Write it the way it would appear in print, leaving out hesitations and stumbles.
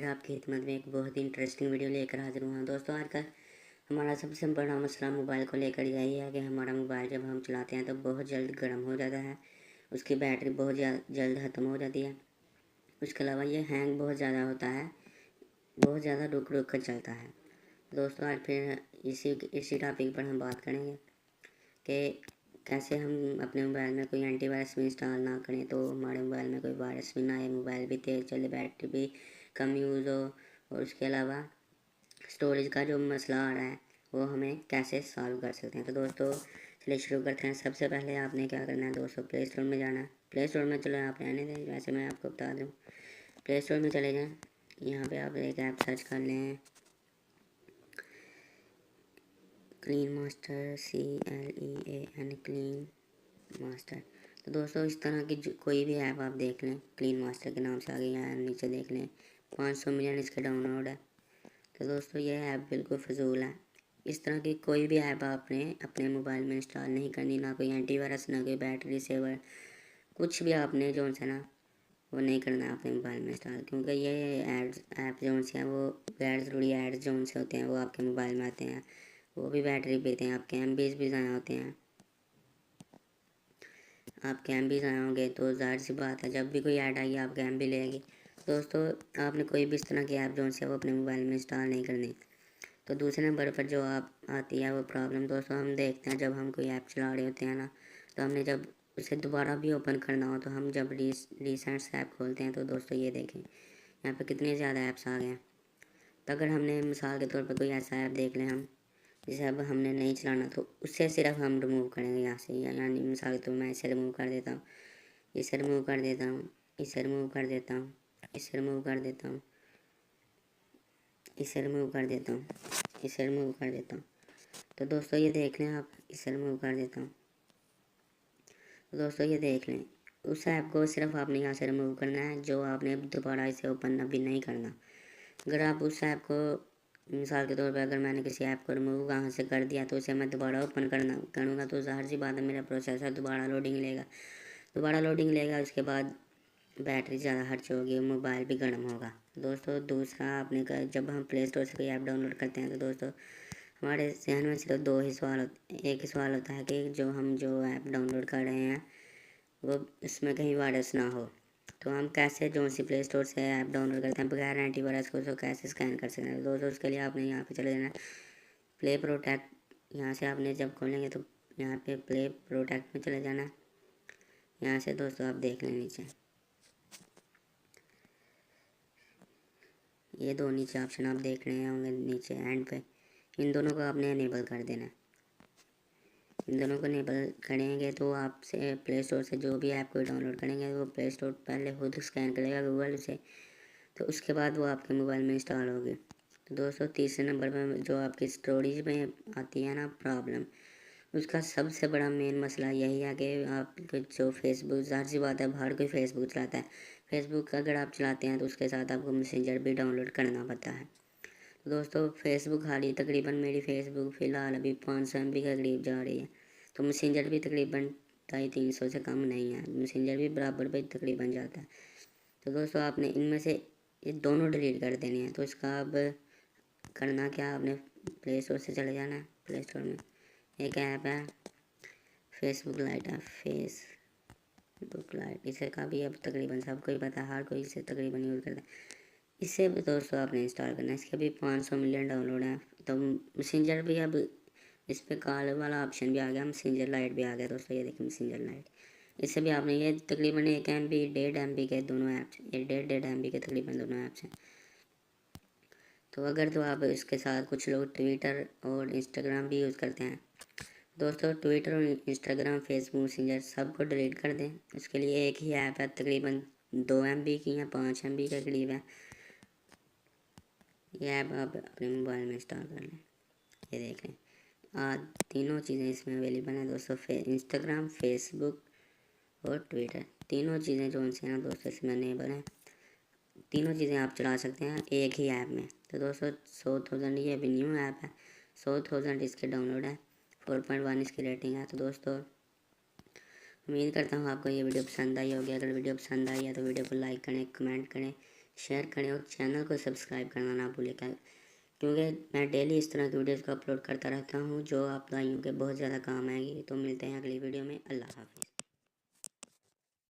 आपकी खिदमत में एक बहुत ही इंटरेस्टिंग वीडियो लेकर हाजिर हुआ हूँ। दोस्तों आज का हमारा सबसे बड़ा मसला मोबाइल को लेकर यही है कि हमारा मोबाइल जब हम चलाते हैं तो बहुत जल्द गर्म हो जाता है, उसकी बैटरी बहुत जल्द ख़त्म हो जाती है। उसके अलावा ये हैंग बहुत ज़्यादा होता है, बहुत ज़्यादा रुक रुक कर चलता है। दोस्तों आज फिर इसी टॉपिक पर हम बात करेंगे कि कैसे हम अपने मोबाइल में कोई एंटीवायरस भी इंस्टॉल ना करें तो हमारे मोबाइल में कोई वायरस भी ना आए, मोबाइल भी तेज़ चले, बैटरी भी कम यूज़ हो, और उसके अलावा स्टोरेज का जो मसला आ रहा है वो हमें कैसे सॉल्व कर सकते हैं। तो दोस्तों चलिए शुरू करते हैं। सबसे पहले आपने क्या करना है दोस्तों, प्ले स्टोर में जाना है। प्ले स्टोर में चलो आप रहने दें, वैसे मैं आपको बता दूँ। प्ले स्टोर में चले जाएँ, यहाँ पे आप एक ऐप सर्च कर लें, clean master, CLEAN clean master. तो दोस्तों इस तरह की कोई भी ऐप आप देख लें, क्लीन मास्टर के नाम से आगे यहाँ नीचे देख लें 500 मिलियन इसके डाउनलोड है। तो दोस्तों ये ऐप बिल्कुल फजूल है। इस तरह की कोई भी ऐप आपने अपने मोबाइल में इंस्टॉल नहीं करनी, ना कोई एंटीवायरस, ना कोई बैटरी सेवर, कुछ भी आपने जो है ना वो नहीं करना है अपने मोबाइल में इंस्टॉल, क्योंकि ये ऐप जो से हैं वो गैर ज़रूरी एड्स जो से होते हैं वो आपके मोबाइल में आते हैं, वो भी बैटरी पीते हैं, आपके MBs भी ज़ाया होते हैं। आपके MB ज़ाया होंगे तो ज़ाहिर सी बात है जब भी कोई ऐड आएगी आपके MB लेगी। दोस्तों आपने कोई भी इस तरह की ऐप जो से वो अपने मोबाइल में इंस्टॉल नहीं करनी। तो दूसरे नंबर पर जो आप आती है वो प्रॉब्लम दोस्तों हम देखते हैं जब हम कोई ऐप चला रहे होते हैं ना, तो हमने जब उसे दोबारा भी ओपन करना हो तो हम जब रिसेंट से ऐप खोलते हैं तो दोस्तों ये देखें यहाँ पे कितने ज़्यादा ऐप्स आ गए हैं। तो अगर हमने मिसाल के तौर पर कोई ऐसा ऐप देख लें हम जिसे अब हमने नहीं चलाना, तो उससे सिर्फ हम रिमूव करेंगे यहाँ से, यानी मिसाल के तौर पर मैं इसे रिमूव कर देता हूँ, इसे रिमूव कर देता हूँ, इसे रिमूव कर देता हूँ, इसे रिमूव कर देता हूँ, इसे रिमूव कर देता हूँ, इसे रिमूव कर देता हूँ। तो दोस्तों ये देख लें आप, इसे रिमूव कर देता हूँ। तो दोस्तों ये देख लें उस ऐप को सिर्फ आपने यहाँ से रिमूव करना है, जो आपने दोबारा इसे ओपन अभी नहीं करना। अगर आप उस ऐप को मिसाल के तौर पे अगर मैंने किसी ऐप को रिमूव यहाँ से कर दिया तो उसे मैं दोबारा ओपन करूँगा तो ज़ाहिर सी बात है मेरा प्रोसेसर दोबारा लोडिंग लेगा, उसके बाद बैटरी ज़्यादा खर्च होगी, मोबाइल भी गर्म होगा। दोस्तों दूसरा आपने जब हम प्ले स्टोर से कोई ऐप डाउनलोड करते हैं तो दोस्तों हमारे जहन में सिर्फ एक ही सवाल होता है कि जो ऐप डाउनलोड कर रहे हैं वो इसमें कहीं वायरस ना हो। तो हम कैसे जो सी प्ले स्टोर से ऐप डाउनलोड करते हैं बगैर एंटीवायरस को, तो कैसे स्कैन कर सकते हैं। दोस्तों उसके लिए आपने यहाँ पे चले जाना प्ले प्रोटेक्ट। यहाँ से आपने जब खोलेंगे तो यहाँ पे प्ले प्रोटेक्ट में चले जाना। यहाँ से दोस्तों आप देख लें नीचे ये दो नीचे ऑप्शन आप देख रहे होंगे नीचे एंड पे, इन दोनों को आपने इनेबल कर देना है। इन दोनों को इनेबल करेंगे तो आपसे प्ले स्टोर से जो भी ऐप को डाउनलोड करेंगे वो प्ले स्टोर पहले खुद स्कैन करेगा गूगल से, तो उसके बाद वो आपके मोबाइल में इंस्टॉल होगी। तो दोस्तों तीसरे नंबर पर जो आपकी स्टोरेज में आती है ना प्रॉब्लम, उसका सबसे बड़ा मेन मसला यही है कि आप जो फेसबुक, ज़ाहिर सी बात है बाहर कोई फेसबुक चलाता है, फेसबुक अगर आप चलाते हैं तो उसके साथ आपको मैसेंजर भी डाउनलोड करना पड़ता है। तो दोस्तों फेसबुक हाली तकरीबन मेरी फेसबुक फ़िलहाल अभी 500 MB के करीब जा रही है, तो मैसेंजर भी तकरीबन 250-300 से कम नहीं है, मैसेंजर भी बराबर पे तकरीबन जाता है। तो दोस्तों आपने इनमें से ये दोनों डिलीट कर देने हैं। तो इसका अब करना क्या, आपने प्ले स्टोर से चले जाना है। प्ले स्टोर में एक ऐप है फेसबुक लाइट है, फेसबुक लाइट, इसे का भी अब तकरीबन सबको ही पता है, हर कोई इसे तकरीबन यूज़ करता है। इसे भी दोस्तों आपने इंस्टॉल करना है, इसके भी 500 मिलियन डाउनलोड है। तो मैसेंजर भी अब इस पर कॉल वाला ऑप्शन भी आ गया, मैसेंजर लाइट भी आ गया दोस्तों, ये देखिए मैसेंजर लाइट। इससे भी आपने ये तकरीबन 1 MB 1.5 MB के दोनों ऐप्स, ये 1.5 MB के तकरीबन दोनों ऐप्स हैं। तो अगर तो आप इसके साथ कुछ लोग ट्विटर और इंस्टाग्राम भी यूज़ करते हैं, दोस्तों ट्विटर और इंस्टाग्राम, फेसबुक, मैसेंजर सबको डिलीट कर दें। इसके लिए एक ही ऐप है, तकरीबन 2 MB की या 5 MB के करीब है, ये ऐप आप अपने मोबाइल में इंस्टॉल कर लें। ये देख लें तीनों चीज़ें इसमें अवेलेबल हैं दोस्तों, इंस्टाग्राम, फेसबुक और ट्विटर, तीनों चीज़ें जो उनसे हैं दोस्तों इसमें अनेबल हैं। तीनों चीज़ें आप चला सकते हैं एक ही ऐप में। तो दोस्तों 100,000 ये अभी न्यू ऐप है, 100,000 इसके डाउनलोड है, 4.1 इसकी रेटिंग है। तो दोस्तों उम्मीद करता हूँ आपको ये वीडियो पसंद आई होगी। अगर वीडियो पसंद आई है तो वीडियो को लाइक करें, कमेंट करें, शेयर करें और चैनल को सब्सक्राइब करना ना भूलें, क्योंकि मैं डेली इस तरह की वीडियोज़ को अपलोड करता रहता हूँ जो आप भाइयों के बहुत ज़्यादा काम आएगी। तो मिलते हैं अगली वीडियो में। अल्लाह हाफिज़।